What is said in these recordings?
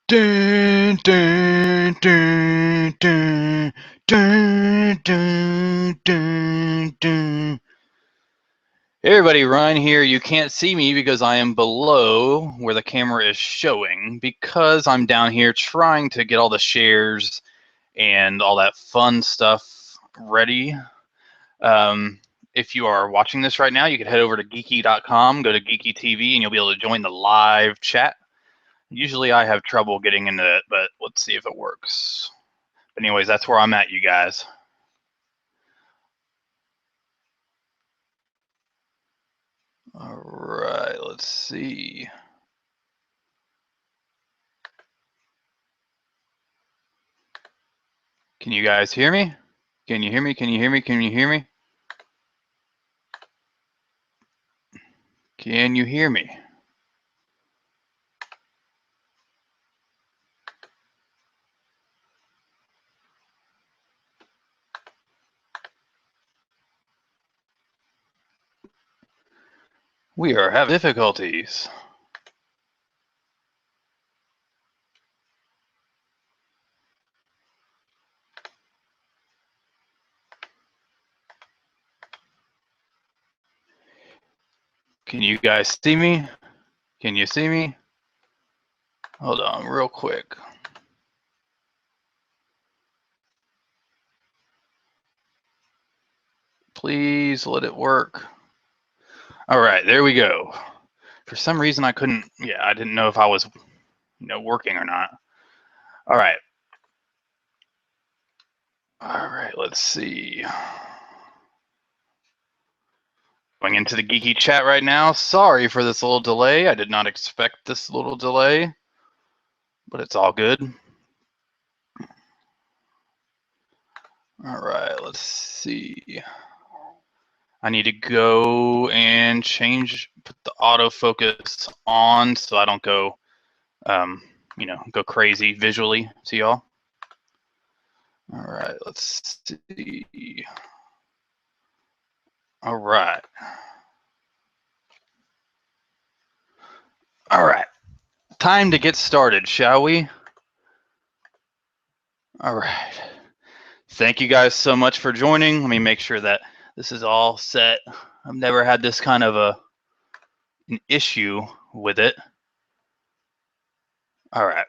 Dun, dun, dun, dun, dun, dun, dun, dun. Hey everybody, Ryan here. You can't see me because I am below where the camera is showing because I'm down here trying to get all the shares and all that fun stuff ready. If you are watching this right now, you can head over to geeky.com, go to Geeky TV, and you'll be able to join the live chat. Usually I have trouble getting into it, but let's see if it works. But anyways, that's where I'm at, you guys. All right, let's see. Can you guys hear me? Can you hear me? Can you hear me? Can you hear me? Can you hear me? We are having difficulties. Can you guys see me? Can you see me? Hold on real quick. Please let it work. All right, there we go. For some reason I couldn't, I didn't know if I was, working or not. All right. All right, let's see. Going into the geeky chat right now. Sorry for this little delay. I did not expect this little delay, but it's all good. All right, let's see. I need to go and put the autofocus on so I don't go, go crazy visually. See y'all? All right, let's see. All right. All right. Time to get started, shall we? All right. Thank you guys so much for joining. Let me make sure that this is all set. I've never had this kind of an issue with it. All right.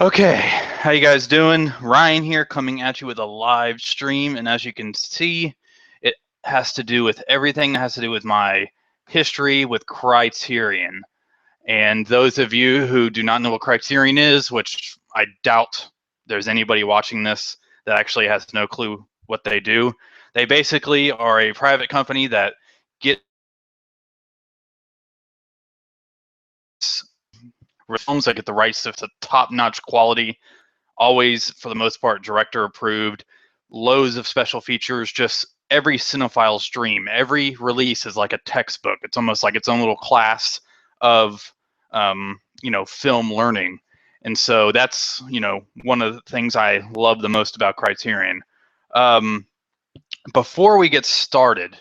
Okay, how you guys doing? Ryan here, coming at you with a live stream, and as you can see, it has to do with everything that has to do with my history with Criterion. And those of you who do not know what Criterion is, which I doubt there's anybody watching this that actually has no clue what they do, they basically are a private company that gets films that get the rights to top-notch quality, always, for the most part, director approved, loads of special features, just every cinephile's dream. Every release is like a textbook. It's almost like its own little class of, film learning. And so that's, one of the things I love the most about Criterion. Before we get started,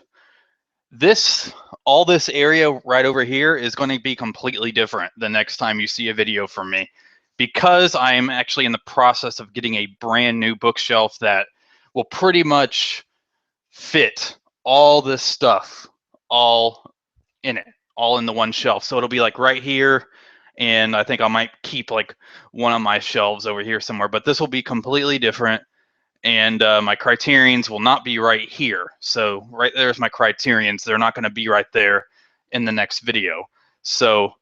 all this area right over here is going to be completely different the next time you see a video from me, because I am actually in the process of getting a brand new bookshelf that will pretty much fit all this stuff all in it, all in the one shelf. So it'll be like right here, and I think I might keep like one of my shelves over here somewhere, but this will be completely different. And my Criterions will not be right here. So right there's my Criterions. They're not going to be right there in the next video. So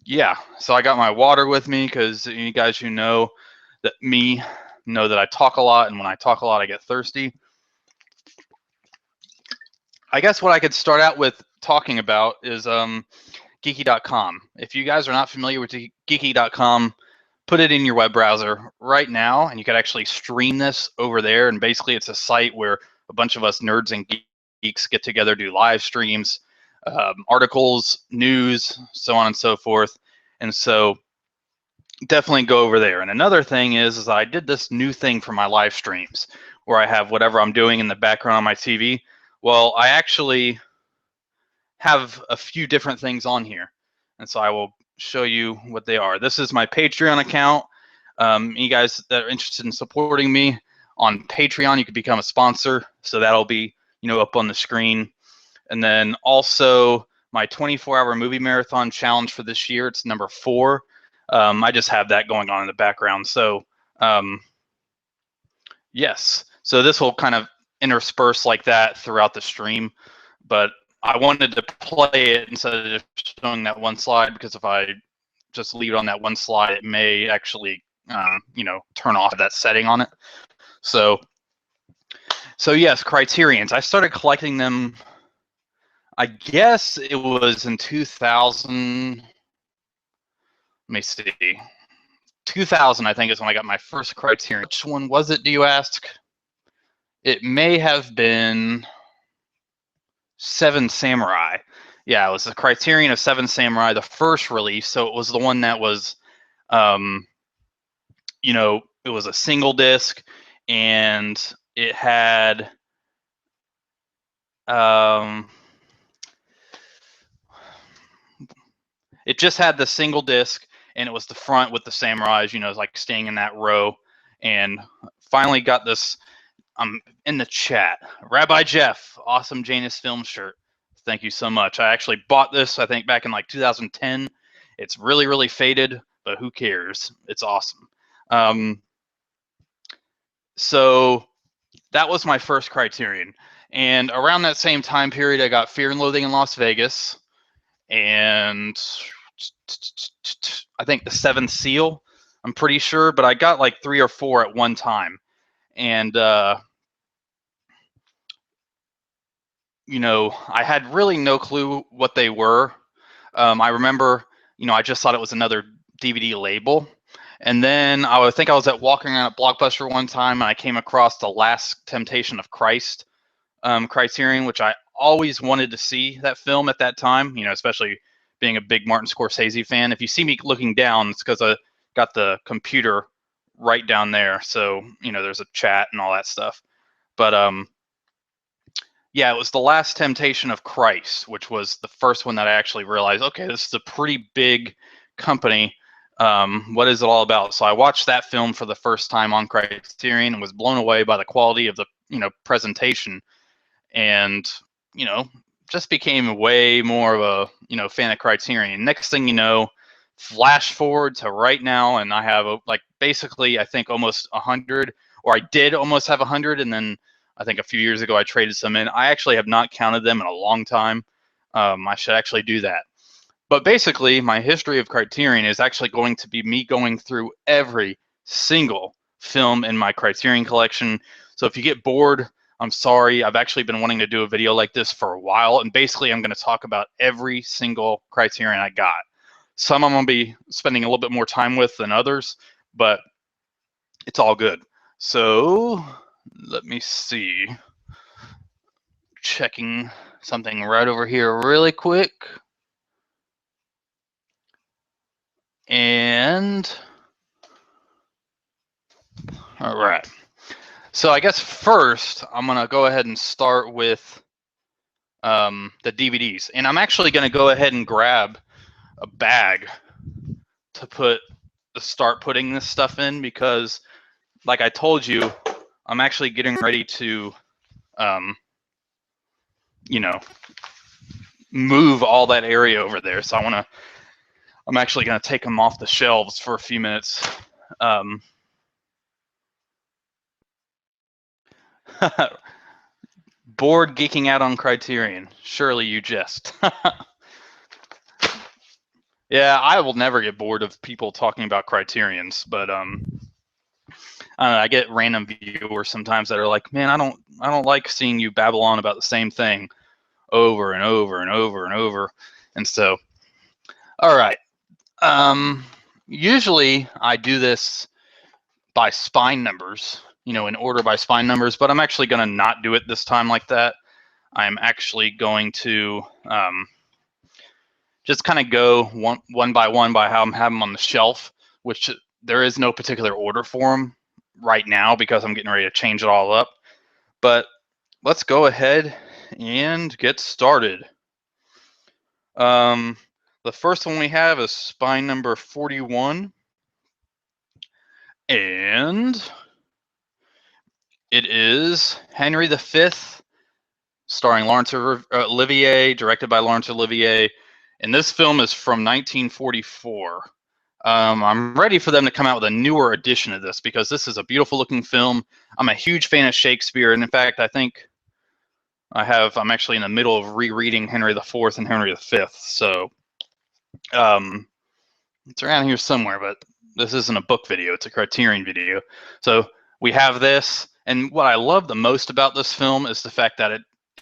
yeah, so I got my water with me because you guys who know that know that I talk a lot, and when I talk a lot I get thirsty. I guess what I could start out with talking about is geeky.com. If you guys are not familiar with geeky.com, put it in your web browser right now, and you could actually stream this over there. And basically it's a site where a bunch of us nerds and geeks get together, do live streams, articles, news, so on and so forth. And so definitely go over there. And another thing is I did this new thing for my live streams where I have whatever I'm doing in the background on my TV. Well, I actually have a few different things on here. and so I will show you what they are. This is my Patreon account. You guys that are interested in supporting me on Patreon, you can become a sponsor, so that'll be, you know, up on the screen. And then also my 24-hour movie marathon challenge for this year, it's number 4. I just have that going on in the background. So yes, so this will kind of intersperse like that throughout the stream, but I wanted to play it instead of just showing that one slide, because if I just leave it on that one slide, it may actually, you know, turn off that setting on it. So yes, criterions. I started collecting them, I guess it was in 2000. Let me see. 2000, I think, is when I got my first Criterion. Which one was it, do you ask? It may have been Seven Samurai. Yeah, it was the Criterion of Seven Samurai, the first release. So it was the one that was, you know, it was a single disc, and it had, it just had the single disc, and it was the front with the samurais, you know, like staying in that row. And finally got this. I'm in the chat. Rabbi Jeff, awesome Janus film shirt. Thank you so much. I actually bought this, I think, back in like 2010. It's really, really faded, but who cares? It's awesome. So that was my first Criterion. And around that same time period, I got Fear and Loathing in Las Vegas, and I think The Seventh Seal, I'm pretty sure, but I got like 3 or 4 at one time. And you know, I had really no clue what they were. I remember, you know, I just thought it was another DVD label. And then I think I was walking around at Blockbuster one time, and I came across The Last Temptation of Christ Criterion, which I always wanted to see that film at that time, you know, especially being a big Martin Scorsese fan. If you see me looking down, it's because I got the computer right down there. So, you know, there's a chat and all that stuff. But yeah, it was The Last Temptation of Christ, which was the first one that I actually realized, okay, this is a pretty big company. What is it all about? So I watched that film for the first time on Criterion and was blown away by the quality of the, you know, presentation, and, you know, just became way more of a, you know, fan of Criterion. Next thing you know, flash forward to right now, and I have like basically, I think, almost 100, or I did almost have 100, and then I think a few years ago I traded some in. I actually have not counted them in a long time. I should actually do that. But basically, my history of Criterion is actually going to be me going through every single film in my Criterion collection. So if you get bored, I'm sorry. I've actually been wanting to do a video like this for a while, and basically I'm going to talk about every single Criterion I got. Some I'm going to be spending a little bit more time with than others, but it's all good. So let me see. Checking something right over here really quick. And all right. So I guess first I'm going to go ahead and start with the DVDs. And I'm actually going to go ahead and grab a bag to start putting this stuff in, because like I told you, I'm actually getting ready to, you know, move all that area over there. So I'm actually going to take them off the shelves for a few minutes. Bored geeking out on Criterion. Surely you jest. Yeah, I will never get bored of people talking about Criterions, but I don't know, I get random viewers sometimes that are like, "Man, I don't like seeing you babble on about the same thing over and over and over and over." And so, all right. Usually I do this by spine numbers, you know, in order by spine numbers, but I'm actually going to not do it this time like that. I'm actually going to just kind of go one by one by how I'm having them on the shelf, which there is no particular order for them right now because I'm getting ready to change it all up. But let's go ahead and get started. The first one we have is spine number 41, and it is Henry V, starring Laurence Olivier, directed by Laurence Olivier, and this film is from 1944. I'm ready for them to come out with a newer edition of this because this is a beautiful looking film. I'm a huge fan of Shakespeare, and in fact, I think I'm actually in the middle of rereading Henry IV and Henry V. So it's around here somewhere, but this isn't a book video, it's a Criterion video. So we have this, and what I love the most about this film is the fact that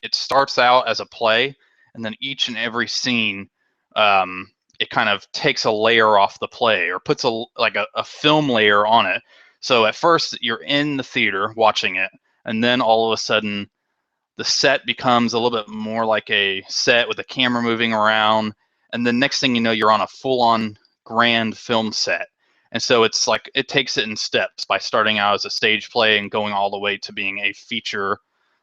it starts out as a play, and then each and every scene, it kind of takes a layer off the play or puts a film layer on it. So at first you're in the theater watching it, and then all of a sudden the set becomes a little bit more like a set with the camera moving around, and the next thing you know, you're on a full-on grand film set. And so it's like it takes it in steps by starting out as a stage play and going all the way to being a feature,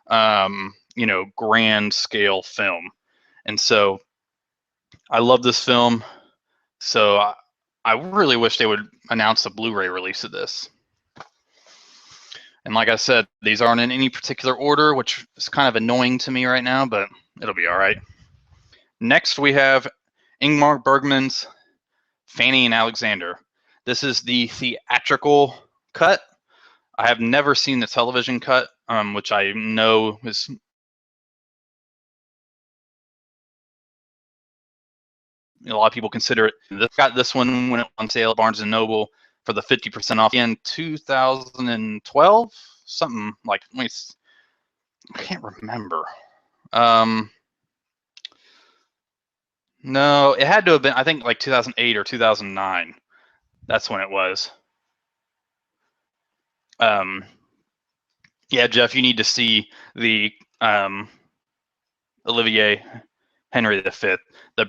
grand scale film. And so I love this film. So I really wish they would announce a Blu-ray release of this. And like I said, these aren't in any particular order, which is kind of annoying to me right now, but it'll be all right. Next, we have Ingmar Bergman's Fanny and Alexander. This is the theatrical cut. I have never seen the television cut, which I know is a lot of people consider it. This got this one when it went on sale at Barnes & Noble for the 50% off in 2012, something like, I can't remember. No, it had to have been, I think, like 2008 or 2009. That's when it was. Yeah, Jeff, you need to see the Olivier Henry V. The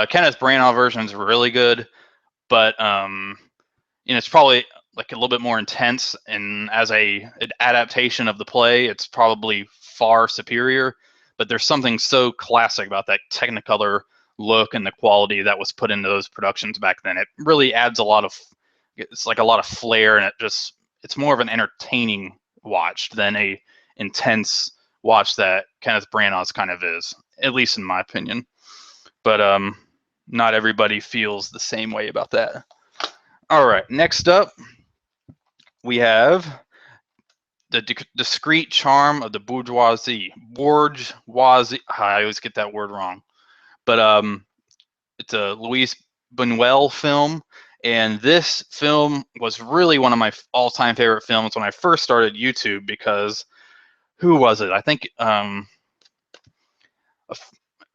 Kenneth Branagh version is really good, but it's probably like a little bit more intense, and as an adaptation of the play, it's probably far superior. But there's something so classic about that Technicolor look and the quality that was put into those productions back then. It really adds it's like a lot of flair, and it's more of an entertaining watch than a intense watch that Kenneth Branagh's kind of is, at least in my opinion. But not everybody feels the same way about that. All right, next up, we have the discreet charm of the bourgeoisie. I always get that word wrong. But it's a Louis Buñuel film, and this film was really one of my all-time favorite films when I first started YouTube, because who was it? I think a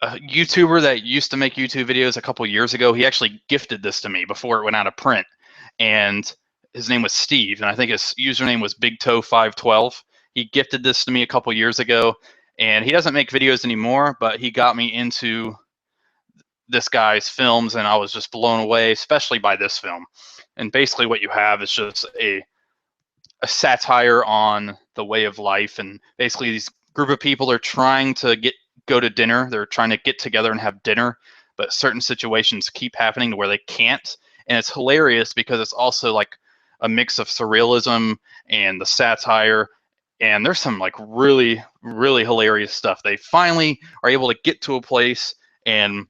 YouTuber that used to make YouTube videos a couple years ago, he actually gifted this to me before it went out of print. And his name was Steve, and I think his username was BigToe512. He gifted this to me a couple years ago, and he doesn't make videos anymore, but he got me into this guy's films, and I was just blown away, especially by this film. And basically what you have is just a satire on the way of life, and basically these group of people are trying to go to dinner. They're trying to get together and have dinner, but certain situations keep happening to where they can't. And it's hilarious because it's also like a mix of surrealism and the satire, and there's some like really, really hilarious stuff. They finally are able to get to a place, and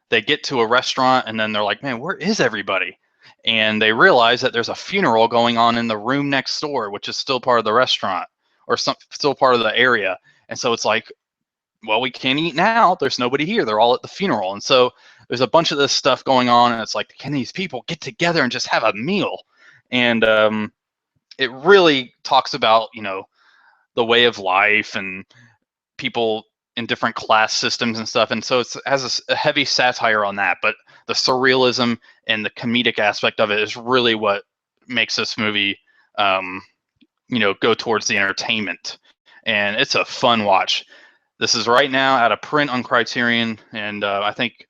they get to a restaurant, and then they're like, man, where is everybody? And they realize that there's a funeral going on in the room next door, which is still part of the restaurant, or still part of the area. And so it's like, well, we can't eat now. There's nobody here. They're all at the funeral. And so there's a bunch of this stuff going on, and it's like, can these people get together and just have a meal? And it really talks about, the way of life and people in different class systems and stuff. And so it has a heavy satire on that, but the surrealism and the comedic aspect of it is really what makes this movie, go towards the entertainment. And it's a fun watch. This is right now out of print on Criterion, and I think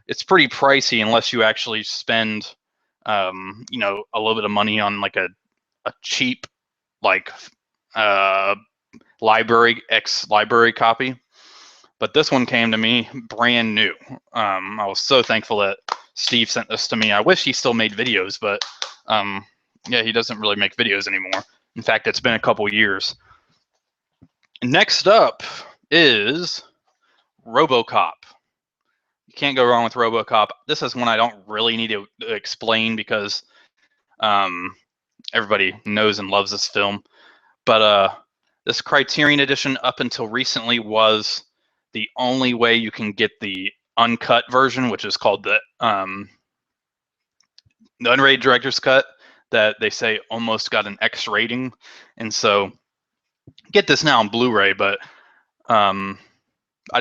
it's pretty pricey unless you actually spend, a little bit of money on like a cheap, like library copy. but this one came to me brand new. I was so thankful that Steve sent this to me. I wish he still made videos, but yeah, he doesn't really make videos anymore. In fact, it's been a couple years. Next up is RoboCop. You can't go wrong with RoboCop. This is one I don't really need to explain because everybody knows and loves this film. But this Criterion edition, up until recently, was the only way you can get the uncut version, which is called the unrated director's cut, that they say almost got an X rating. And so get this now on Blu-ray, but I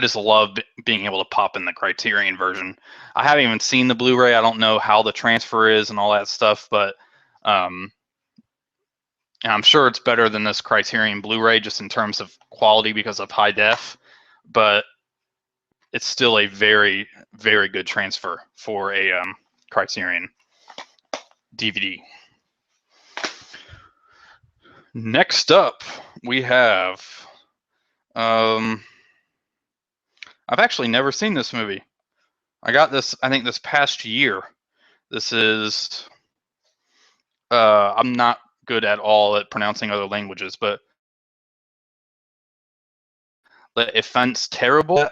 just love being able to pop in the Criterion version. I haven't even seen the Blu-ray. I don't know how the transfer is and all that stuff, but and I'm sure it's better than this Criterion Blu-ray just in terms of quality because of high def, but it's still a very, very good transfer for a Criterion DVD. Next up, we have I've actually never seen this movie. I got this, I think, this past year. This is I'm not good at all at pronouncing other languages, but the offense terrible.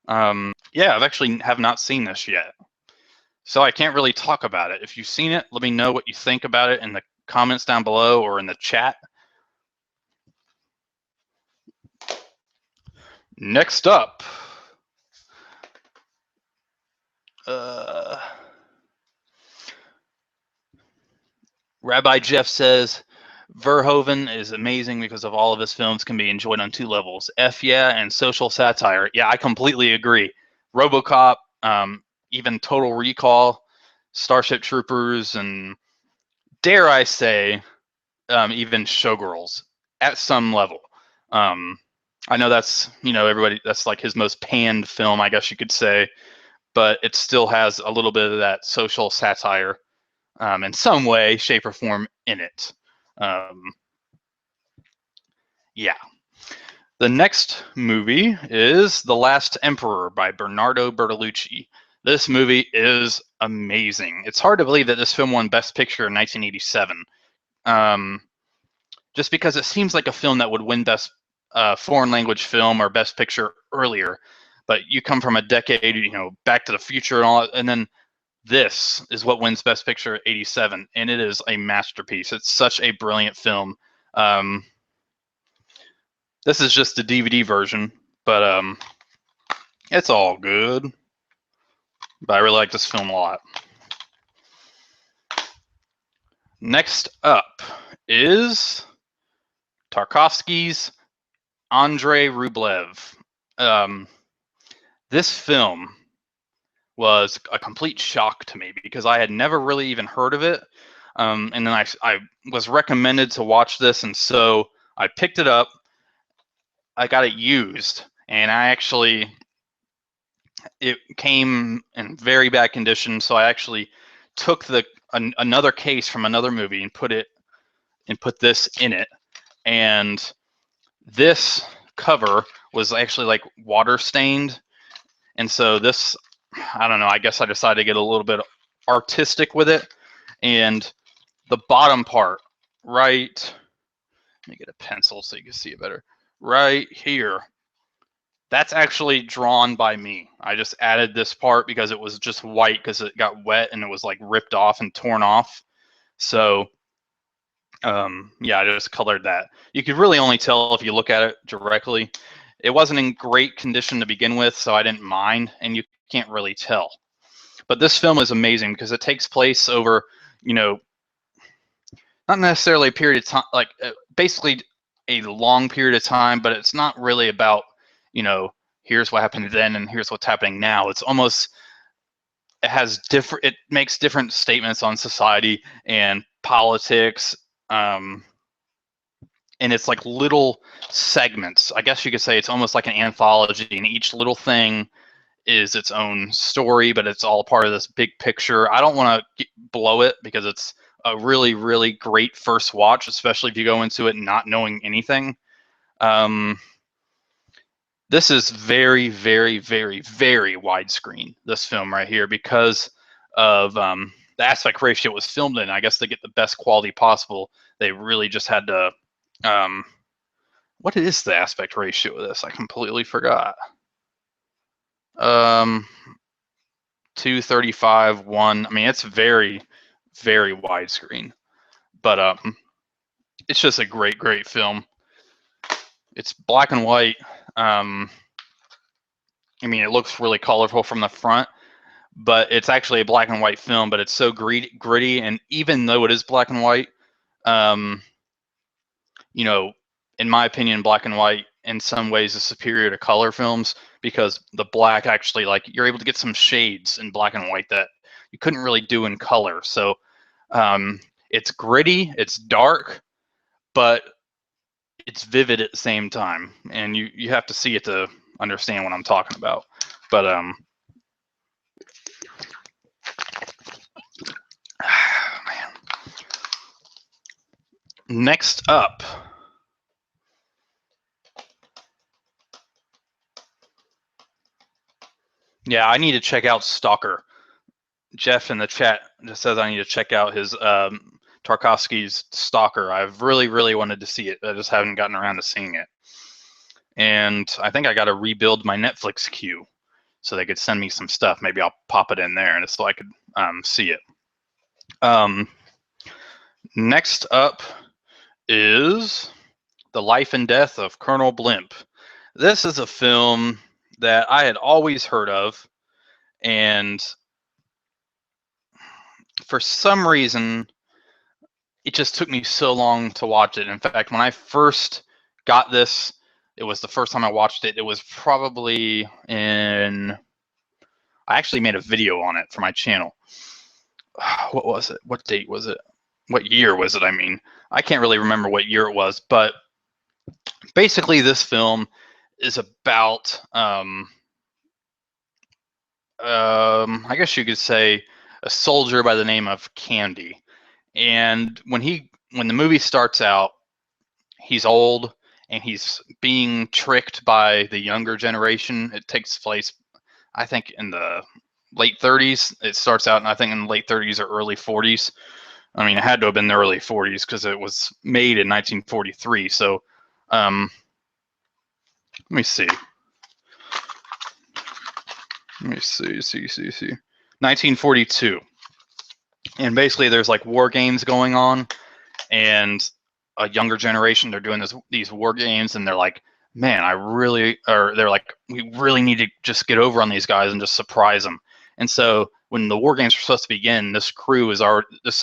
Yeah, I've actually have not seen this yet, so I can't really talk about it. If you've seen it, let me know what you think about it in the comments down below or in the chat. Next up, Rabbi Jeff says, Verhoeven is amazing because of all of his films can be enjoyed on two levels. F yeah, and social satire. Yeah, I completely agree. RoboCop, even Total Recall, Starship Troopers, and dare I say, even Showgirls at some level. I know that's, everybody, that's like his most panned film, I guess you could say, but it still has a little bit of that social satire in some way, shape, or form in it. Yeah. The next movie is The Last Emperor by Bernardo Bertolucci. This movie is amazing. It's hard to believe that this film won Best Picture in 1987. Just because it seems like a film that would win Best Foreign Language Film or Best Picture earlier. But you come from a decade, Back to the Future and all that, and then this is what wins Best Picture 87, and it is a masterpiece. It's such a brilliant film. This is just the DVD version, but it's all good. But I really like this film a lot. Next up is Tarkovsky's Andrei Rublev. This film was a complete shock to me because I had never really even heard of it. And then I was recommended to watch this, and so I picked it up. I got it used, and it came in very bad condition, so I actually took another case from another movie and put this in it. And this cover was actually like water stained, and so this, I don't know, I guess I decided to get a little bit artistic with it. And the bottom part, right, let me get a pencil so you can see it better. Right here, that's actually drawn by me. I just added this part because it was just white because it got wet and it was like ripped off and torn off. So yeah, I just colored that. You could really only tell if you look at it directly. It wasn't in great condition to begin with, so I didn't mind, and you can't really tell. But this film is amazing because it takes place over, not necessarily a period of time, like basically a long period of time, but it's not really about, here's what happened then and here's what's happening now. It's almost, it makes different statements on society and politics, and it's like little segments. I guess you could say it's almost like an anthology, and each little thing is its own story, but it's all part of this big picture. I don't want to blow it because it's a really, really great first watch, especially if you go into it not knowing anything. This is very, very, very, very widescreen, this film right here, because of the aspect ratio it was filmed in. I guess to get the best quality possible, they really just had to. What is the aspect ratio of this? I completely forgot. 235, 1. I mean, it's very, very widescreen, but it's just a great, great film. It's black and white. I mean, it looks really colorful from the front, but it's actually a black and white film. But it's so gritty, and even though it is black and white, um, you know, in my opinion, black and white in some ways is superior to color films because the black actually, like, you're able to get some shades in black and white that you couldn't really do in color. So it's gritty, it's dark, but it's vivid at the same time, and you have to see it to understand what I'm talking about. But man. Next up, yeah, I need to check out Stalker. Jeff in the chat just says I need to check out his Tarkovsky's Stalker. I've really, really wanted to see it. I just haven't gotten around to seeing it. And I think I got to rebuild my Netflix queue so they could send me some stuff. Maybe I'll pop it in there and so I could see it. Next up is The Life and Death of Colonel Blimp. This is a film that I had always heard of, and for some reason, it just took me so long to watch it. In fact, when I first got this, it was the first time I watched it. It was probably in. I actually made a video on it for my channel. What was it? What date was it? What year was it? I mean, I can't really remember what year it was, but basically, this film is about, I guess you could say, a soldier by the name of Candy. And when the movie starts out, he's old and he's being tricked by the younger generation. It takes place, I think, in the late 30s. It starts out, I think, in the late 30s or early 40s. I mean, it had to have been the early 40s because it was made in 1943. So, let me see. Let me see. 1942. And basically, there's like war games going on, and a younger generation, they're doing these war games, and they're like, man, they're like, we really need to just get over on these guys and just surprise them. And so when the war games were supposed to begin, this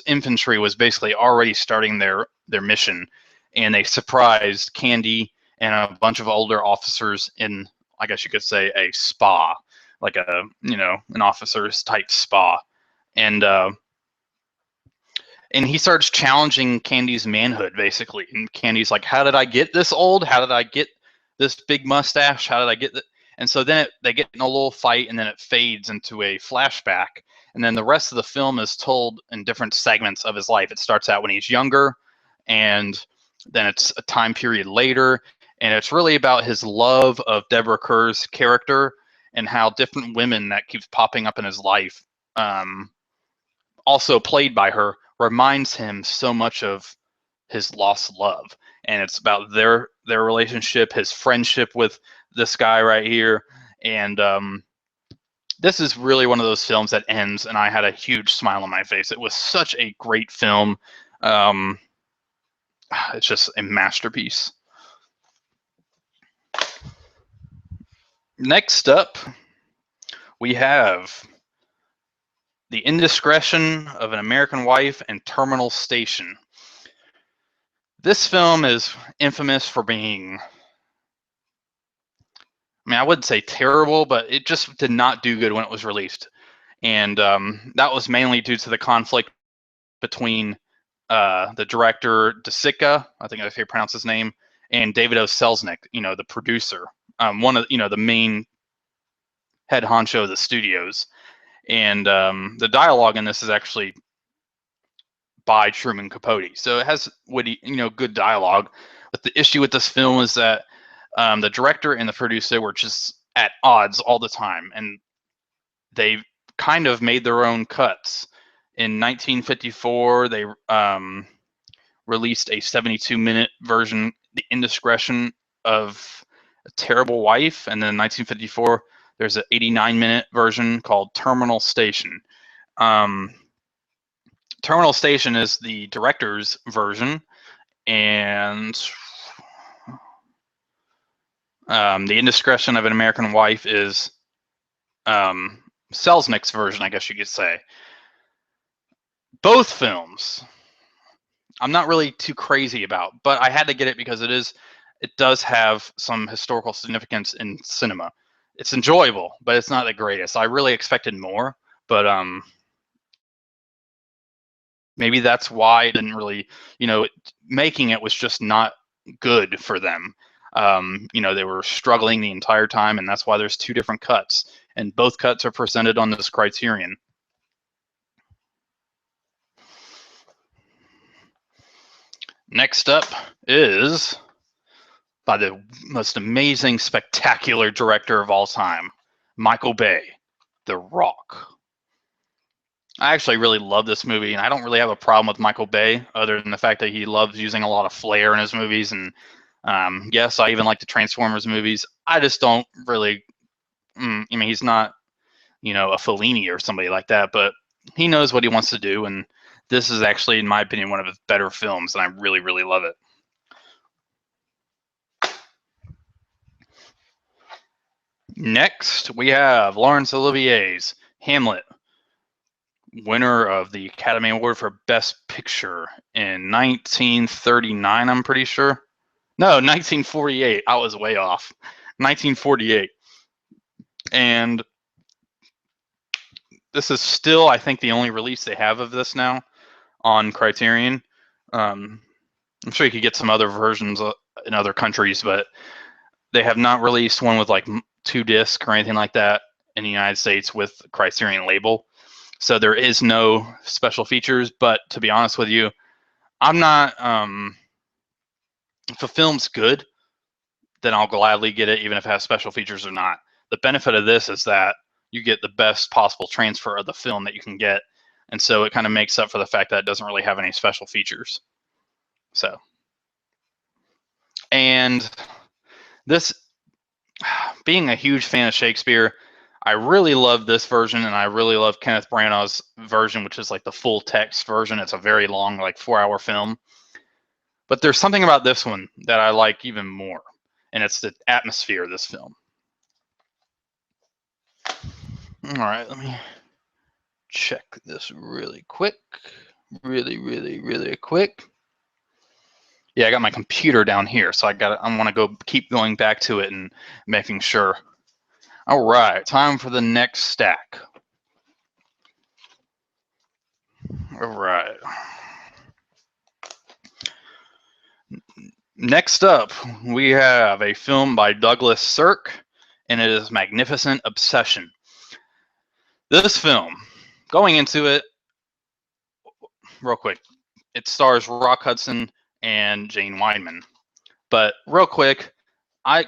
infantry was basically already starting their mission, and they surprised Candy and a bunch of older officers in, I guess you could say, a spa, like an officer's type spa. And he starts challenging Candy's manhood, basically. And Candy's like, how did I get this old? How did I get this big mustache? How did I get that? And so then they get in a little fight, and then it fades into a flashback. And then the rest of the film is told in different segments of his life. It starts out when he's younger, and then it's a time period later. And it's really about his love of Deborah Kerr's character and how different women that keeps popping up in his life, also played by her, reminds him so much of his lost love. And it's about their relationship, his friendship with this guy right here. And this is really one of those films that ends, and I had a huge smile on my face. It was such a great film. It's just a masterpiece. Next up, we have The Indiscretion of an American Wife and Terminal Station. This film is infamous for being, I mean, I wouldn't say terrible, but it just did not do good when it was released. And that was mainly due to the conflict between the director, DeSica, I think that's how you pronounce his name, and David O. Selznick, the producer, one of, the main head honcho of the studios. And the dialogue in this is actually by Truman Capote. So it has witty, good dialogue. But the issue with this film is that The director and the producer were just at odds all the time, and they kind of made their own cuts. In 1954, they released a 72-minute version, The Indiscretion of a Terrible Wife, and then in 1954, there's an 89-minute version called Terminal Station. Terminal Station is the director's version, and The Indiscretion of an American Wife is Selznick's version, I guess you could say. Both films I'm not really too crazy about, but I had to get it because it does have some historical significance in cinema. It's enjoyable, but it's not the greatest. I really expected more, but maybe that's why it didn't really, making it was just not good for them. They were struggling the entire time, and that's why there's two different cuts, and both cuts are presented on this Criterion. Next up is by the most amazing, spectacular director of all time, Michael Bay, The Rock. I actually really love this movie, and I don't really have a problem with Michael Bay, other than the fact that he loves using a lot of flair in his movies. And yes, I even like the Transformers movies. I just don't really. He's not, a Fellini or somebody like that, but he knows what he wants to do, and this is actually, in my opinion, one of his better films, and I really, really love it. Next, we have Laurence Olivier's Hamlet, winner of the Academy Award for Best Picture in 1939, I'm pretty sure. No, 1948. I was way off. 1948. And this is still, I think, the only release they have of this now on Criterion. I'm sure you could get some other versions in other countries, but they have not released one with like 2 discs or anything like that in the United States with the Criterion label. So there is no special features, but to be honest with you, I'm not, if a film's good, then I'll gladly get it, even if it has special features or not. The benefit of this is that you get the best possible transfer of the film that you can get. And so it kind of makes up for the fact that it doesn't really have any special features. So, and this, being a huge fan of Shakespeare, I really love this version, and I really love Kenneth Branagh's version, which is like the full text version. It's a very long, like 4-hour film. But there's something about this one that I like even more, and it's the atmosphere of this film. All right, let me check this really quick. Really, really, really quick. Yeah, I got my computer down here, so I want to keep going back to it and making sure. All right, time for the next stack. All right. Next up, we have a film by Douglas Sirk, and it is Magnificent Obsession. This film, going into it, real quick, it stars Rock Hudson and Jane Wyman. But real quick,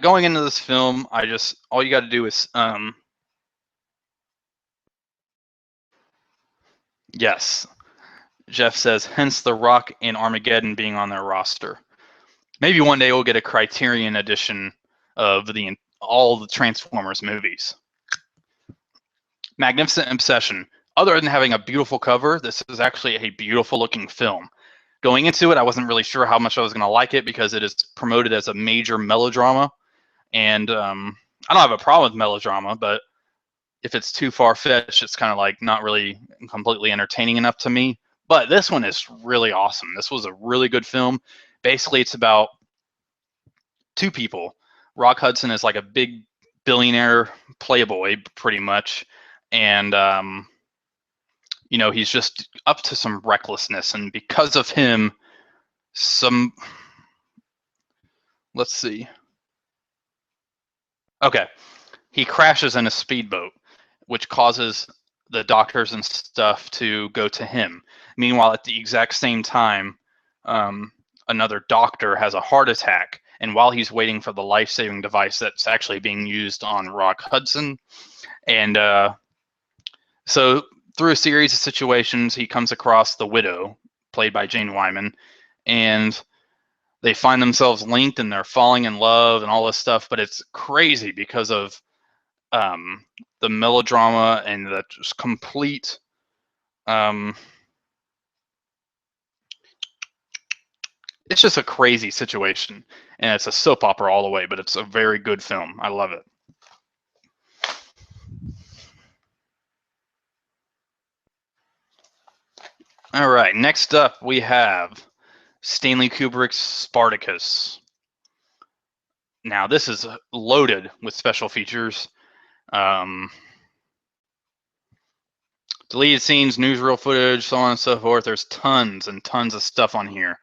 going into this film, all you got to do is yes, Jeff says, hence The Rock and Armageddon being on their roster. Maybe one day we'll get a Criterion edition of all the Transformers movies. Magnificent Obsession. Other than having a beautiful cover, this is actually a beautiful looking film. Going into it, I wasn't really sure how much I was going to like it because it is promoted as a major melodrama. And I don't have a problem with melodrama, but if it's too far-fetched, it's kind of like not really completely entertaining enough to me. But this one is really awesome. This was a really good film. Basically, it's about 2 people. Rock Hudson is like a big billionaire playboy, pretty much. And, he's just up to some recklessness. And because of him, let's see. Okay. He crashes in a speedboat, which causes the doctors and stuff to go to him. Meanwhile, at the exact same time, another doctor has a heart attack, and while he's waiting for the life-saving device that's actually being used on Rock Hudson. And so through a series of situations, he comes across the widow, played by Jane Wyman, and they find themselves linked and they're falling in love and all this stuff. But it's crazy because of the melodrama and the just complete it's just a crazy situation, and it's a soap opera all the way, but it's a very good film. I love it. All right, next up we have Stanley Kubrick's Spartacus. Now this is loaded with special features. Deleted scenes, newsreel footage, so on and so forth. There's tons and tons of stuff on here.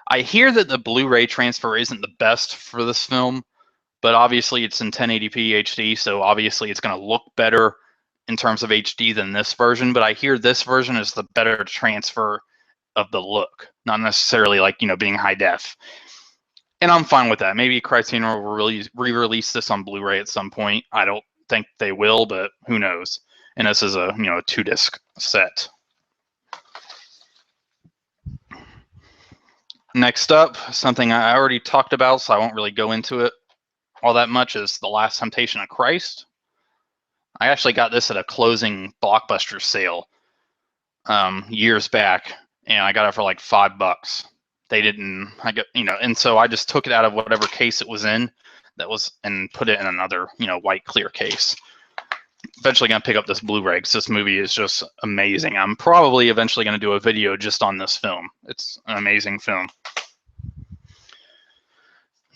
I hear that the Blu-ray transfer isn't the best for this film, but obviously it's in 1080p HD, so obviously it's going to look better in terms of HD than this version. But I hear this version is the better transfer of the look, not necessarily like, being high def. And I'm fine with that. Maybe Criterion will re-release this on Blu-ray at some point. I don't think they will, but who knows? And this is a a 2-disc set. Next up, something I already talked about, so I won't really go into it all that much, is The Last Temptation of Christ. I actually got this at a closing Blockbuster sale years back, and I got it for like $5. They didn't, and so I just took it out of whatever case it was in, and put it in another, white clear case. Eventually gonna pick up this Blu-ray because this movie is just amazing. I'm probably eventually gonna do a video just on this film. It's an amazing film.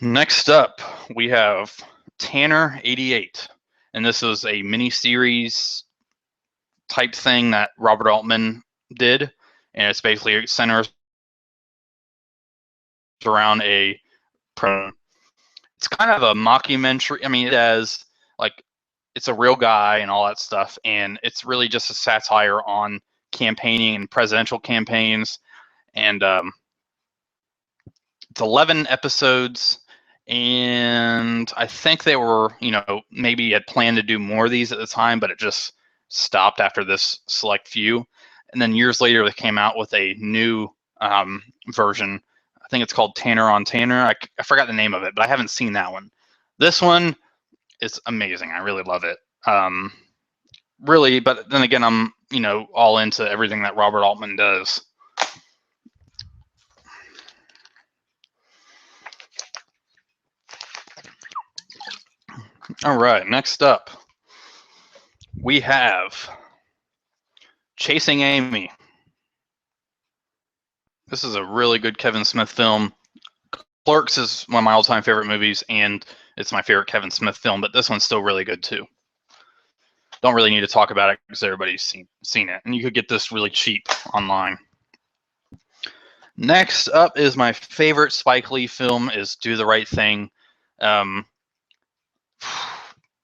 Next up, we have Tanner 88, and this is a mini-series type thing that Robert Altman did, and it's basically centers around it's kind of a mockumentary. I mean, it has it's a real guy and all that stuff, and it's really just a satire on campaigning and presidential campaigns. And it's 11 episodes, and I think they were, maybe had planned to do more of these at the time, but it just stopped after this select few. And then years later, they came out with a new version. I think it's called Tanner on Tanner. I forgot the name of it, but I haven't seen that one. This one, it's amazing. I really love it. Really, but then again, I'm all into everything that Robert Altman does. All right, next up, we have Chasing Amy. This is a really good Kevin Smith film. Clerks is one of my all-time favorite movies, and it's my favorite Kevin Smith film, but this one's still really good too. Don't really need to talk about it because everybody's seen it, and you could get this really cheap online. Next up is my favorite Spike Lee film, is Do the Right Thing.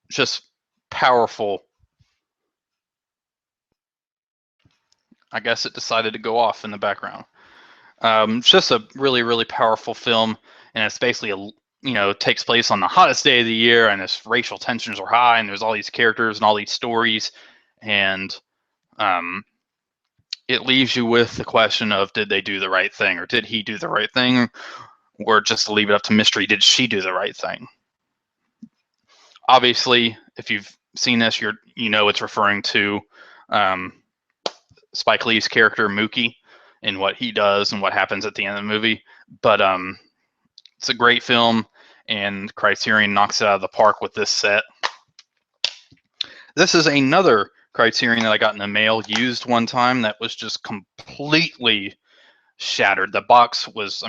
Just powerful. I guess it decided to go off in the background. It's just a really, really powerful film, and it's basically takes place on the hottest day of the year, and its racial tensions are high, and there's all these characters and all these stories, and it leaves you with the question of, did they do the right thing, or did he do the right thing, or just leave it up to mystery, did she do the right thing? Obviously, if you've seen this, it's referring to Spike Lee's character Mookie and what he does and what happens at the end of the movie. But it's a great film, and Criterion knocks it out of the park with this set. This is another Criterion that I got in the mail used one time that was just completely shattered. The box was,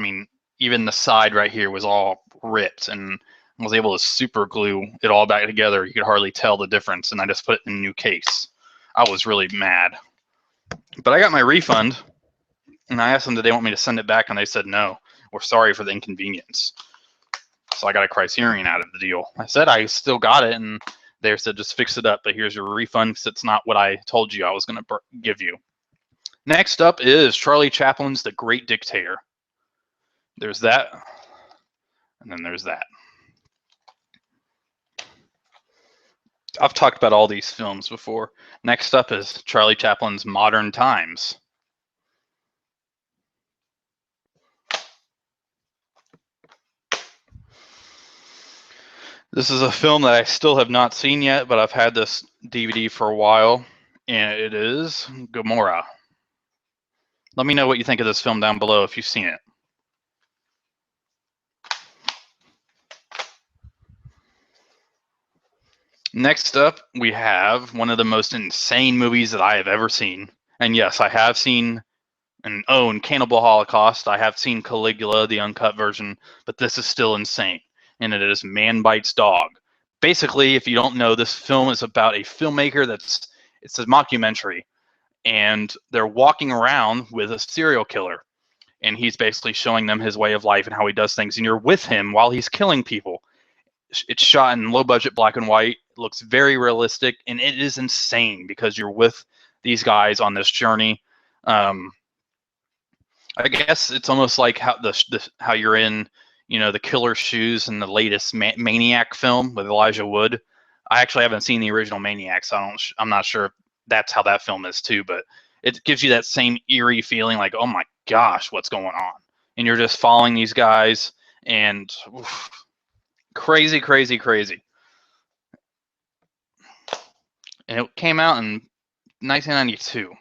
even the side right here was all ripped, and I was able to super glue it all back together. You could hardly tell the difference, and I just put it in a new case. I was really mad. But I got my refund, and I asked them, did they want me to send it back, and they said no. We're sorry for the inconvenience. So I got a Criterion out of the deal. I said I still got it, and they said just fix it up, but here's your refund because it's not what I told you I was going to give you. Next up is Charlie Chaplin's The Great Dictator. There's that. And then there's that. I've talked about all these films before. Next up is Charlie Chaplin's Modern Times. This is a film that I still have not seen yet, but I've had this DVD for a while, and it is Gomorrah. Let me know what you think of this film down below if you've seen it. Next up, we have one of the most insane movies that I have ever seen. And yes, I have seen and own Cannibal Holocaust. I have seen Caligula, the uncut version, but this is still insane. And it is Man Bites Dog. Basically, if you don't know, this film is about a filmmaker it's a mockumentary. And they're walking around with a serial killer. And he's basically showing them his way of life and how he does things. And you're with him while he's killing people. It's shot in low budget black and white. It looks very realistic, and it is insane because you're with these guys on this journey. I guess it's almost like how you're in, the killer's shoes in the latest Maniac film with Elijah Wood. I actually haven't seen the original Maniac, so I'm not sure if that's how that film is too. But it gives you that same eerie feeling, like, oh my gosh, what's going on? And you're just following these guys, and oof, crazy, crazy, crazy. And it came out in 1992.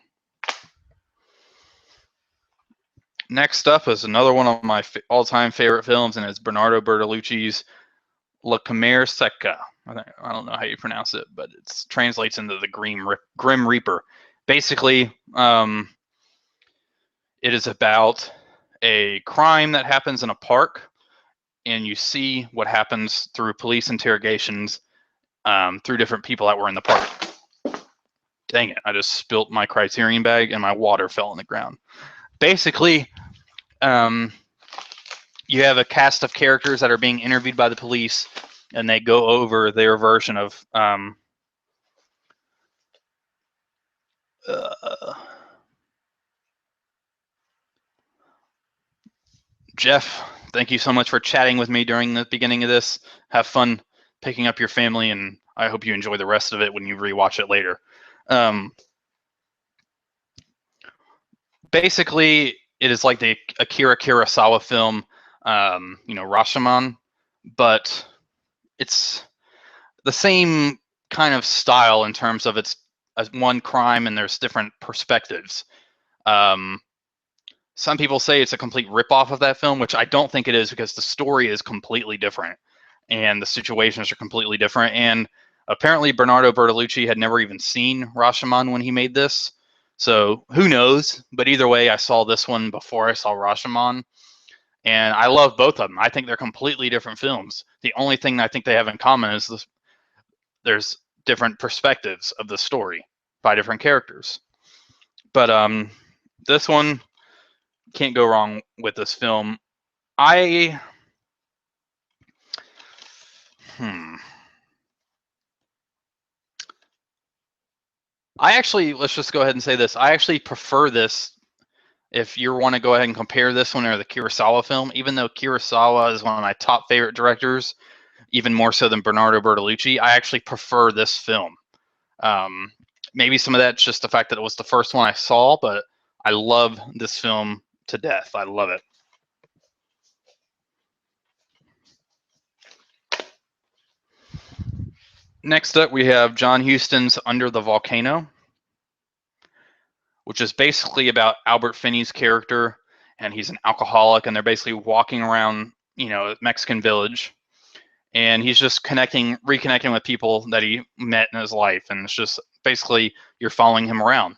Next up is another one of my all-time favorite films, and it's Bernardo Bertolucci's La Camera Secca. I don't know how you pronounce it, but it translates into the Grim Reaper. Basically, it is about a crime that happens in a park, and you see what happens through police interrogations through different people that were in the park. Dang it, I just spilt my Criterion bag and my water fell on the ground. Basically, you have a cast of characters that are being interviewed by the police, and they go over their version of Jeff, thank you so much for chatting with me during the beginning of this. Have fun picking up your family, and I hope you enjoy the rest of it when you rewatch it later. Basically, it is like the Akira Kurosawa film, Rashomon, but it's the same kind of style in terms of it's one crime and there's different perspectives. Some people say it's a complete ripoff of that film, which I don't think it is, because the story is completely different and the situations are completely different. And apparently Bernardo Bertolucci had never even seen Rashomon when he made this. So who knows? But either way, I saw this one before I saw Rashomon, and I love both of them. I think they're completely different films. The only thing I think they have in common is there's different perspectives of the story by different characters. But this one, can't go wrong with this film. I actually, let's just go ahead and say this. I actually prefer this. If you want to go ahead and compare this one or the Kurosawa film, even though Kurosawa is one of my top favorite directors, even more so than Bernardo Bertolucci, I actually prefer this film. Maybe some of that's just the fact that it was the first one I saw, but I love this film to death. I love it. Next up, we have John Huston's Under the Volcano, which is basically about Albert Finney's character, and he's an alcoholic, and they're basically walking around, a Mexican village, and he's just reconnecting with people that he met in his life, and it's just basically you're following him around.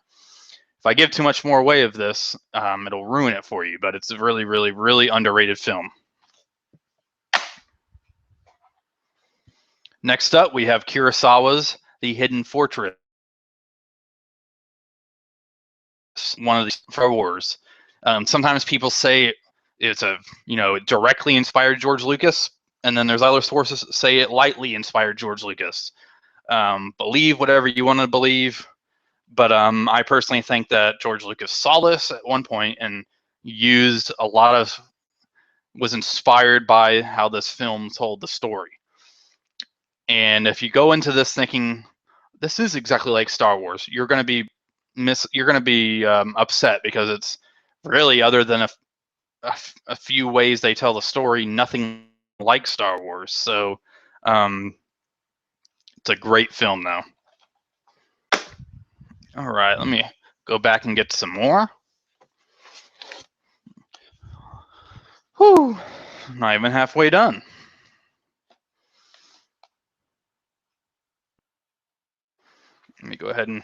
If I give too much more away of this, it'll ruin it for you, but it's a really, really, really underrated film. Next up, we have Kurosawa's The Hidden Fortress, one of the Star Wars. Sometimes people say it's directly inspired George Lucas, and then there's other sources that say it lightly inspired George Lucas. Believe whatever you want to believe, but I personally think that George Lucas saw this at one point and used a lot of was inspired by how this film told the story. And if you go into this thinking this is exactly like Star Wars, you're going to be upset, because it's really, other than a few ways they tell the story, nothing like Star Wars. So it's a great film, though. All right, let me go back and get some more. Whew, not even halfway done. Let me go ahead and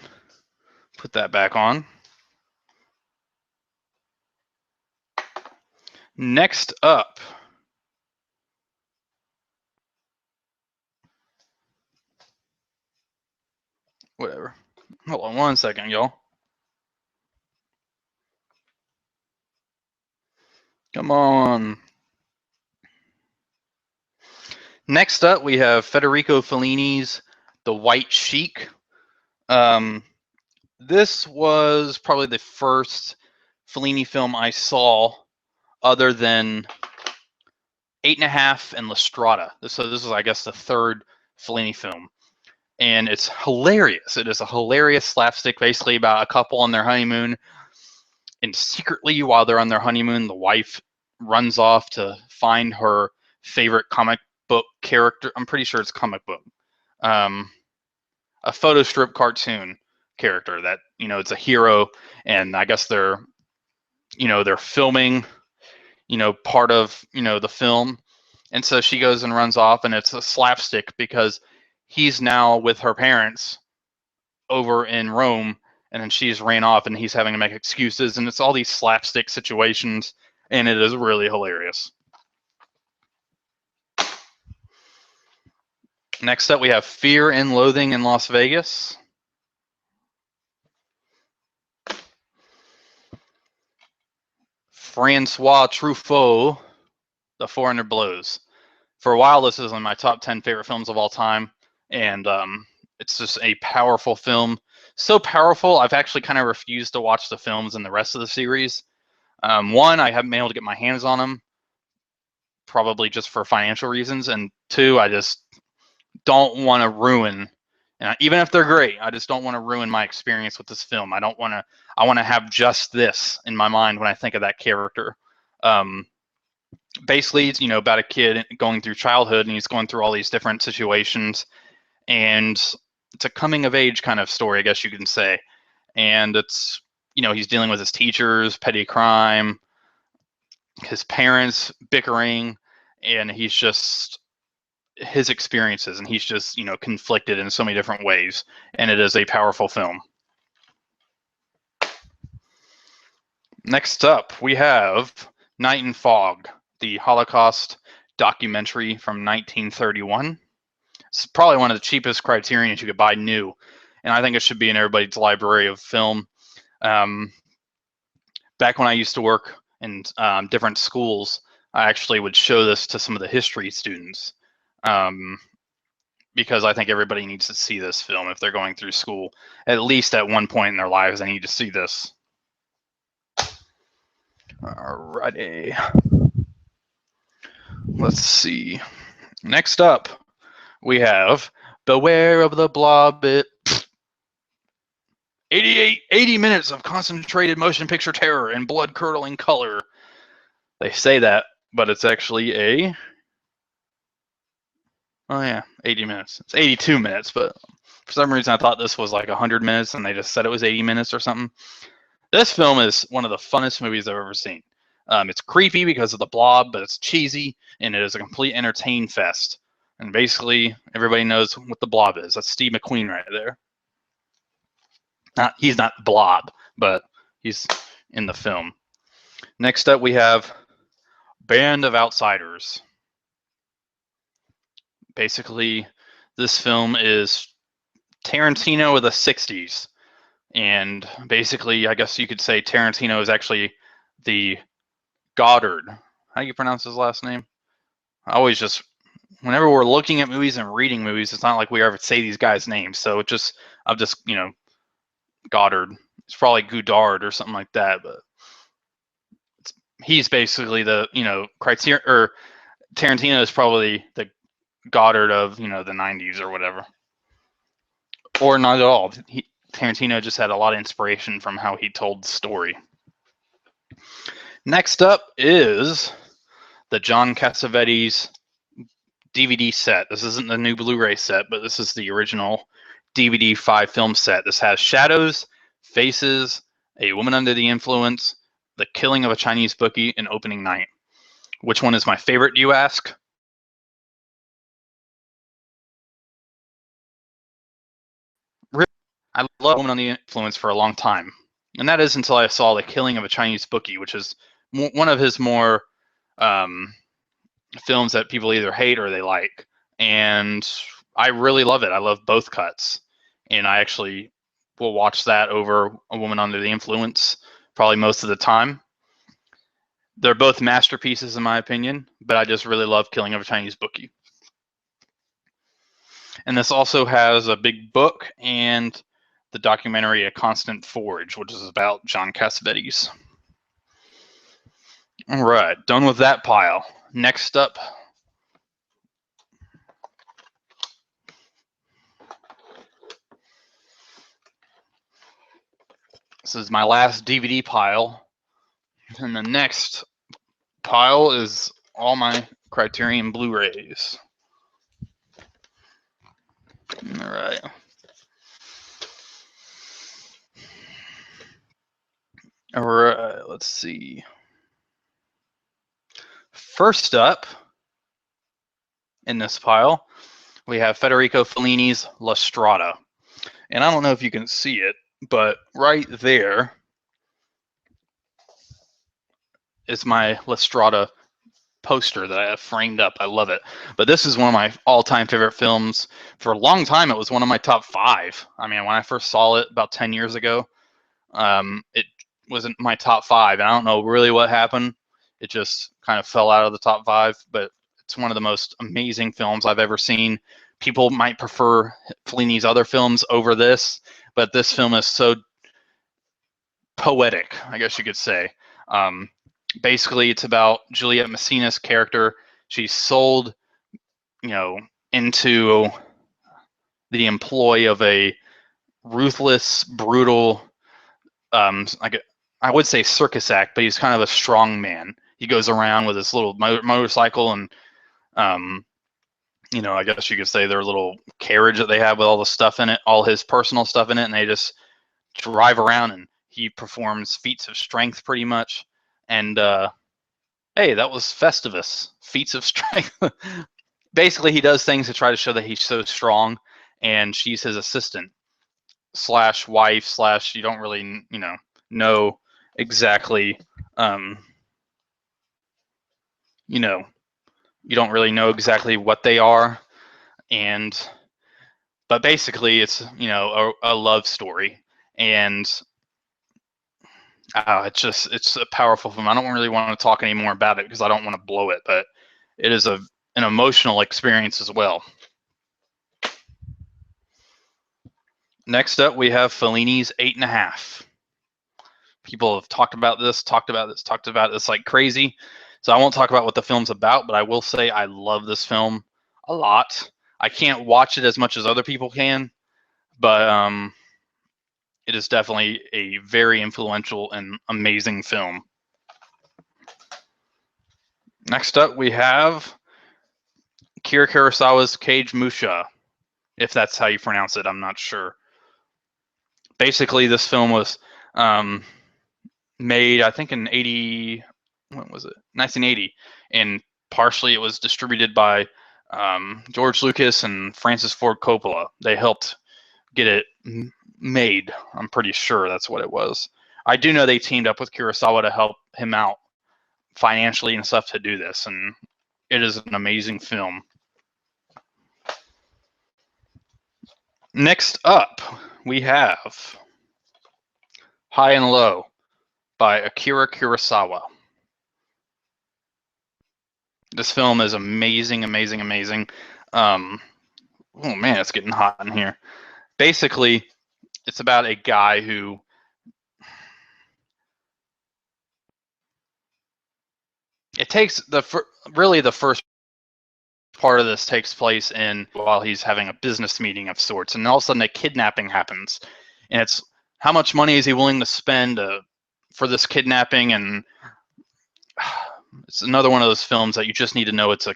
put that back on. Next up, whatever. Hold on one second, y'all. Come on. Next up, we have Federico Fellini's The White Sheik. This was probably the first Fellini film I saw, other than 8.5 and La Strada. So this is, I guess, the third Fellini film. And it's hilarious. It is a hilarious slapstick, basically about a couple on their honeymoon. And secretly, while they're on their honeymoon, the wife runs off to find her favorite comic book character. I'm pretty sure it's comic book. A photo strip cartoon character that, it's a hero, and I guess they're filming, part of, the film. And so she goes and runs off, and it's a slapstick because he's now with her parents over in Rome, and then she's ran off, and he's having to make excuses, and it's all these slapstick situations, and it is really hilarious. Next up, we have Fear and Loathing in Las Vegas. Francois Truffaut, The 400 Blows. For a while, this is in my top 10 favorite films of all time, and it's just a powerful film. So powerful, I've actually kind of refused to watch the films in the rest of the series. One, I haven't been able to get my hands on them, probably just for financial reasons, and two, I just don't want to ruin, and even if they're great, I just don't want to ruin my experience with this film. I want to have just this in my mind when I think of that character. Basically, it's, about a kid going through childhood, and he's going through all these different situations, and it's a coming of age kind of story, I guess you can say. And it's, he's dealing with his teachers, petty crime, his parents bickering, and he's just his experiences, and he's just, conflicted in so many different ways, and it is a powerful film. Next up, we have Night and Fog, the Holocaust documentary from 1931. It's probably one of the cheapest Criterion you could buy new, and I think it should be in everybody's library of film. Back when I used to work in different schools, I actually would show this to some of the history students, because I think everybody needs to see this film if they're going through school. At least at one point in their lives, they need to see this. Alrighty. Let's see. Next up, we have Beware of the Blob. 80 minutes of concentrated motion picture terror and blood-curdling color. They say that, but it's actually 80 minutes. It's 82 minutes, but for some reason I thought this was like 100 minutes, and they just said it was 80 minutes or something. This film is one of the funnest movies I've ever seen. It's creepy because of the blob, but it's cheesy, and it is a complete entertain fest. And basically, everybody knows what the blob is. That's Steve McQueen right there. He's not Blob, but he's in the film. Next up, we have Band of Outsiders. Basically, this film is Tarantino of the 60s. And basically, I guess you could say Tarantino is actually the Goddard. How do you pronounce his last name? I always just, whenever we're looking at movies and reading movies, it's not like we ever say these guys' names. So I'll just, Goddard. It's probably Goudard or something like that, but it's he's basically the, Criterion, or Tarantino is probably the Goddard of, the 90s or whatever. Or not at all. Tarantino just had a lot of inspiration from how he told the story. Next up is the John Cassavetes DVD set. This isn't the new Blu-ray set, but this is the original DVD 5-film set. This has Shadows, Faces, A Woman Under the Influence, The Killing of a Chinese Bookie, and Opening Night. Which one is my favorite, do you ask? I love Woman Under the Influence for a long time. And that is until I saw The Killing of a Chinese Bookie, which is one of his more films that people either hate or they like. And I really love it. I love both cuts. And I actually will watch that over A Woman Under the Influence probably most of the time. They're both masterpieces in my opinion, but I just really love Killing of a Chinese Bookie. And this also has a big book and the documentary A Constant Forge, which is about John Cassavetes. All right, done with that pile. Next up, this is my last DVD pile. And the next pile is all my Criterion Blu-rays. All right. All right, let's see. First up in this pile, we have Federico Fellini's La Strada. And I don't know if you can see it, but right there is my La Strada poster that I have framed up. I love it. But this is one of my all-time favorite films. For a long time, it was one of my top 5. I mean, when I first saw it about 10 years ago, it wasn't my top 5. And I don't know really what happened. It just kind of fell out of the top 5. But it's one of the most amazing films I've ever seen. People might prefer Fellini's other films over this, but this film is so poetic, I guess you could say. Basically, it's about Juliette Messina's character. She's sold, into the employ of a ruthless, brutal, I would say circus act, but he's kind of a strong man. He goes around with his little motorcycle and, I guess you could say their little carriage that they have with all the stuff in it, all his personal stuff in it, and they just drive around and he performs feats of strength pretty much. And hey, that was Festivus, feats of strength. Basically, he does things to try to show that he's so strong, and she's his assistant slash wife slash, you don't really, know exactly, you don't really know exactly what they are. But basically it's, a love story. And it's a powerful film. I don't really want to talk any more about it because I don't want to blow it, but it is an emotional experience as well. Next up, we have Fellini's 8.5. People have talked about this like crazy. So I won't talk about what the film's about, but I will say I love this film a lot. I can't watch it as much as other people can, but it is definitely a very influential and amazing film. Next up, we have Akira Kurosawa's Cage Musha, if that's how you pronounce it. I'm not sure. Basically, this film was made, I think, in 1980, and partially it was distributed by George Lucas and Francis Ford Coppola. They helped get it made. I'm pretty sure that's what it was. I do know they teamed up with Kurosawa to help him out financially and stuff to do this, and it is an amazing film. Next up, we have High and Low by Akira Kurosawa. This film is amazing, amazing, amazing. Oh man, it's getting hot in here. Basically, it's about a guy who it takes really the first part of this takes place in while he's having a business meeting of sorts, and all of a sudden a kidnapping happens, and it's how much money is he willing to spend for this kidnapping, and it's another one of those films that you just need to know it's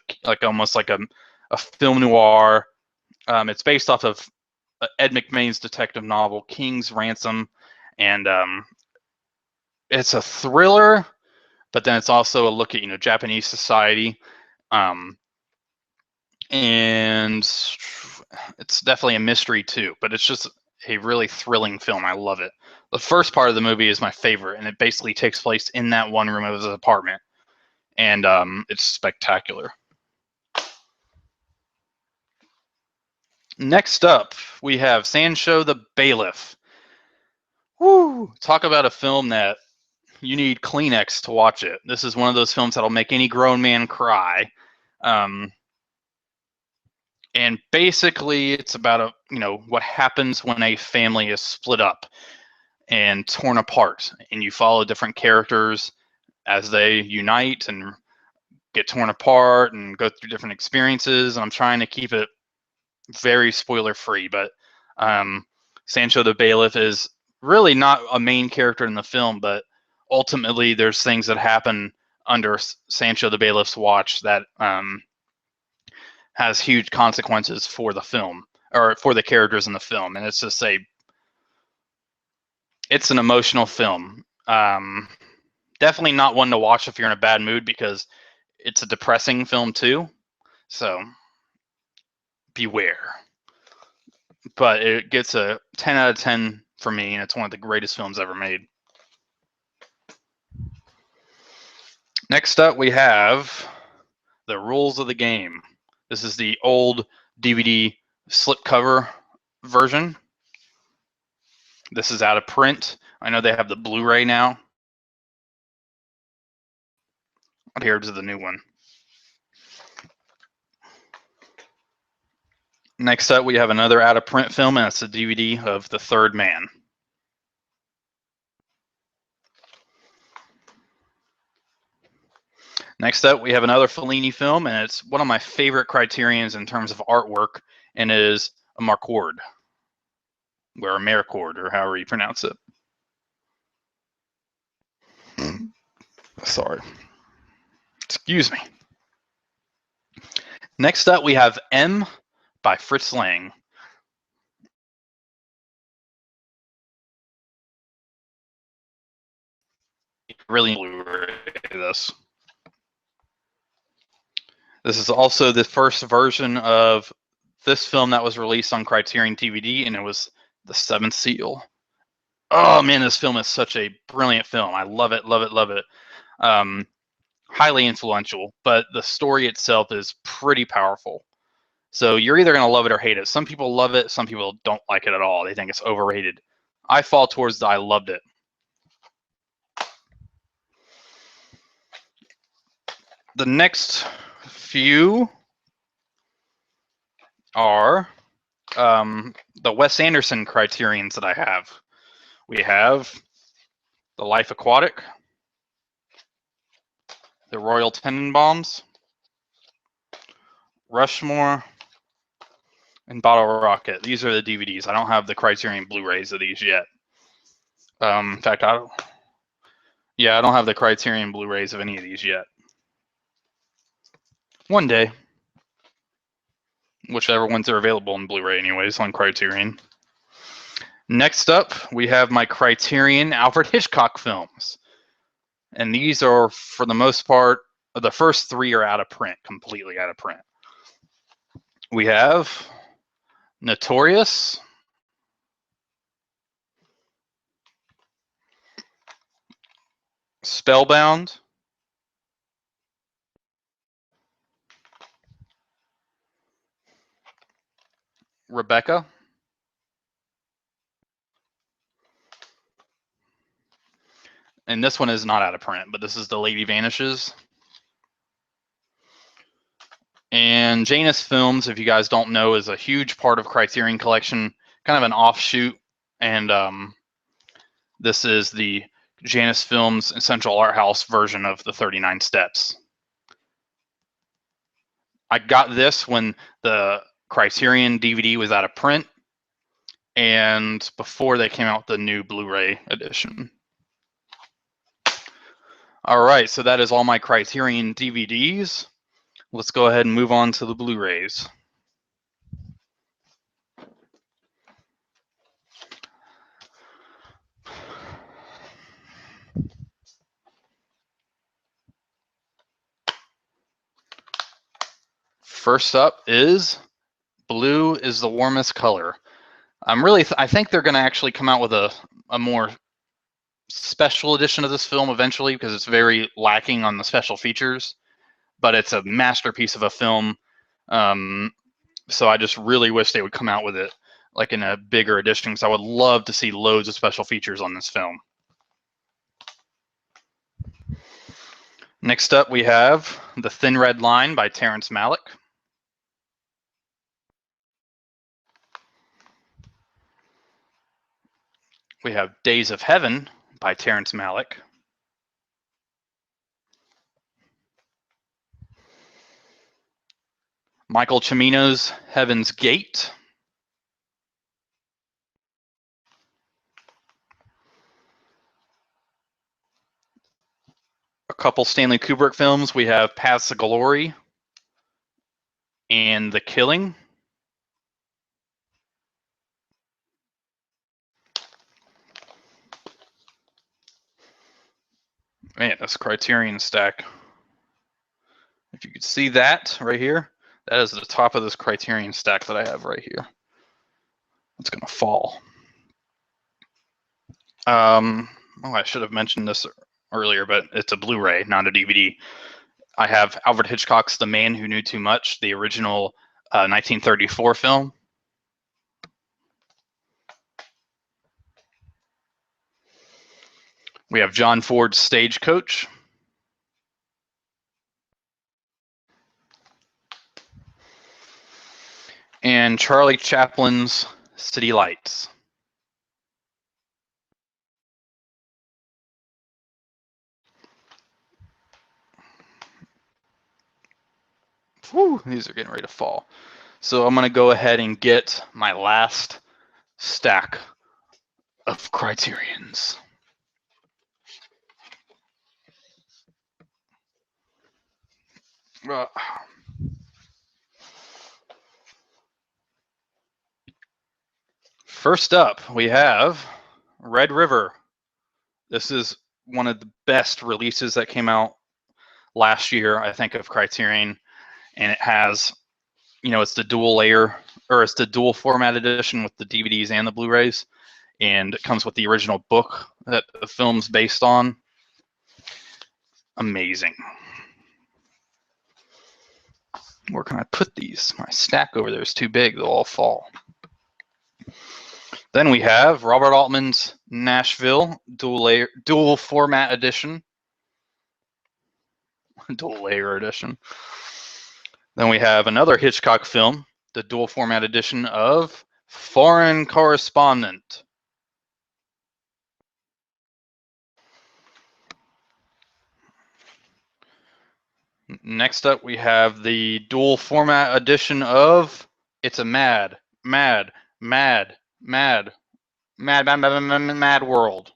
almost like a film noir. It's based off of Ed McMain's detective novel King's Ransom, and it's a thriller, but then it's also a look at Japanese society. And it's definitely a mystery too, but it's just a really thrilling film. I love it. The first part of the movie is my favorite, and it basically takes place in that one room of his apartment, and it's spectacular. Next up, we have Sancho the Bailiff. Woo! Talk about a film that you need Kleenex to watch it. This is one of those films that'll make any grown man cry. And basically, it's about what happens when a family is split up and torn apart, and you follow different characters as they unite and get torn apart and go through different experiences. And I'm trying to keep it very spoiler free, but Sancho the Bailiff is really not a main character in the film, but ultimately there's things that happen under Sancho the Bailiff's watch that has huge consequences for the film, or for the characters in the film. And it's just it's an emotional film. Definitely not one to watch if you're in a bad mood, because it's a depressing film too. So beware. But it gets a 10 out of 10 for me, and it's one of the greatest films ever made. Next up, we have The Rules of the Game. This is the old DVD slipcover version. This is out of print. I know they have the Blu-ray now. Here's the new one. Next up, we have another out of print film, and it's a DVD of The Third Man. Next up, we have another Fellini film, and it's one of my favorite criterions in terms of artwork, and it is a Marquard, or a Marquard, or however you pronounce it. Sorry. Excuse me. Next up, we have M by Fritz Lang. Really Blu-ray this. This is also the first version of this film that was released on Criterion DVD, and it was The Seventh Seal. Oh man, this film is such a brilliant film. I love it, love it, love it. Highly influential, but the story itself is pretty powerful. So you're either going to love it or hate it. Some people love it, some people don't like it at all. They think it's overrated. I fall towards I loved it. The next few are the Wes Anderson criterions that I have. We have The Life Aquatic, The Royal Tenenbaums, Rushmore, and Bottle Rocket. These are the DVDs. I don't have the Criterion Blu-rays of these yet. In fact, I don't have the Criterion Blu-rays of any of these yet. One day. Whichever ones are available in Blu-ray anyways on Criterion. Next up, we have my Criterion Alfred Hitchcock films. And these are, for the most part, the first three are out of print, completely out of print. We have Notorious, Spellbound, Rebecca, and this one is not out of print, but this is The Lady Vanishes. And Janus Films, if you guys don't know, is a huge part of Criterion Collection, kind of an offshoot. And this is the Janus Films Central Art House version of the 39 Steps. I got this when the Criterion DVD was out of print and before they came out with the new Blu-ray edition. All right, so that is all my Criterion DVDs. Let's go ahead and move on to the Blu-rays. First up is Blue is the Warmest Color. I think they're going to actually come out with a more special edition of this film eventually, because it's very lacking on the special features, but it's a masterpiece of a film. So I just really wish they would come out with it like in a bigger edition, because I would love to see loads of special features on this film. Next up, we have The Thin Red Line by Terrence Malick. We have Days of Heaven by Terrence Malick. Michael Cimino's Heaven's Gate. A couple Stanley Kubrick films. We have Paths of Glory and The Killing. Man, this Criterion stack. If you could see that right here, that is the top of this Criterion stack that I have right here. It's gonna fall. Oh, I should have mentioned this earlier, but it's a Blu-ray, not a DVD. I have Alfred Hitchcock's The Man Who Knew Too Much, the original 1934 film. We have John Ford's Stagecoach. And Charlie Chaplin's City Lights. Whew, these are getting ready to fall. So I'm going to go ahead and get my last stack of Criterions. First up, we have Red River. This is one of the best releases that came out last year, I think, of Criterion. And it has, it's the dual layer, or it's the dual format edition with the DVDs and the Blu-rays. And it comes with the original book that the film's based on. Amazing. Where can I put these? My stack over there is too big. They'll all fall. Then we have Robert Altman's Nashville dual format edition. Dual layer edition. Then we have another Hitchcock film, the dual format edition of Foreign Correspondent. Next up, we have the dual format edition of It's a Mad, Mad, Mad, Mad, Mad, Mad, Mad, Mad, Mad World.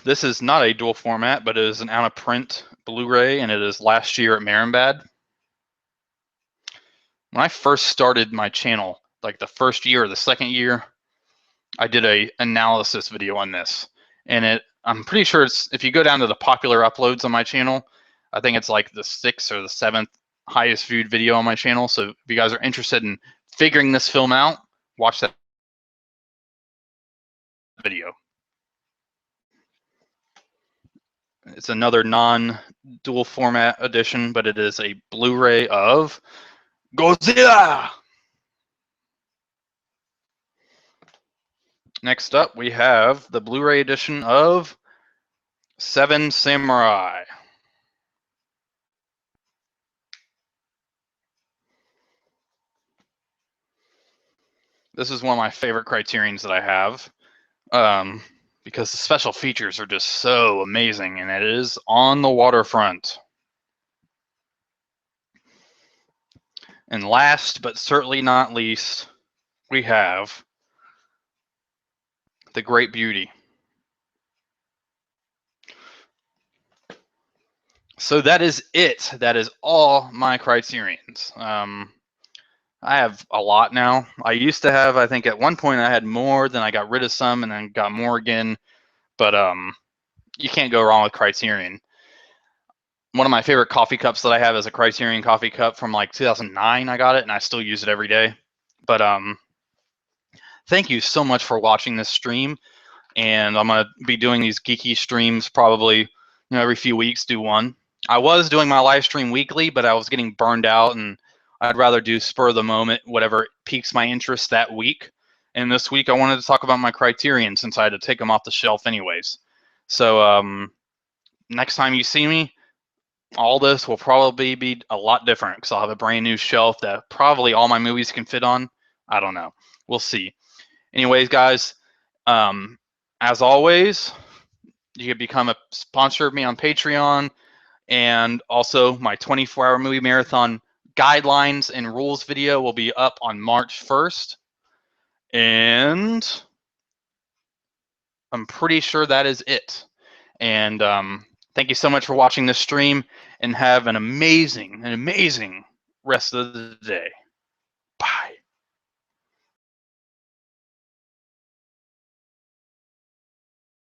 This is not a dual format, but it is an out of print Blu-ray, and it is last year at Marienbad. When I first started my channel, like the first year or the second year, I did a analysis video on this, and I'm pretty sure it's, if you go down to the popular uploads on my channel, I think it's like the 6th or the 7th highest viewed video on my channel. So if you guys are interested in figuring this film out, watch that video. It's another non-dual format edition, but it is a Blu-ray of Godzilla. Next up, we have the Blu-ray edition of Seven Samurai. This is one of my favorite Criterions that I have. because the special features are just so amazing, and it is on the waterfront. And last but certainly not least, we have the Great Beauty. So that is it. That is all my criterions. I have a lot now. I used to have, I think at one point I had more, then I got rid of some and then got more again. But you can't go wrong with Criterion. One of my favorite coffee cups that I have is a Criterion coffee cup from like 2009. I got it and I still use it every day. But thank you so much for watching this stream. And I'm gonna be doing these geeky streams probably, every few weeks, do one. I was doing my live stream weekly, but I was getting burned out, and I'd rather do spur of the moment, whatever piques my interest that week. And this week I wanted to talk about my Criterion since I had to take them off the shelf anyways. So next time you see me, all this will probably be a lot different because I'll have a brand new shelf that probably all my movies can fit on. I don't know. We'll see. Anyways, guys, as always, you can become a sponsor of me on Patreon, and also my 24-hour movie marathon guidelines and rules video will be up on March 1st. And I'm pretty sure that is it. And thank you so much for watching this stream, and have an amazing rest of the day.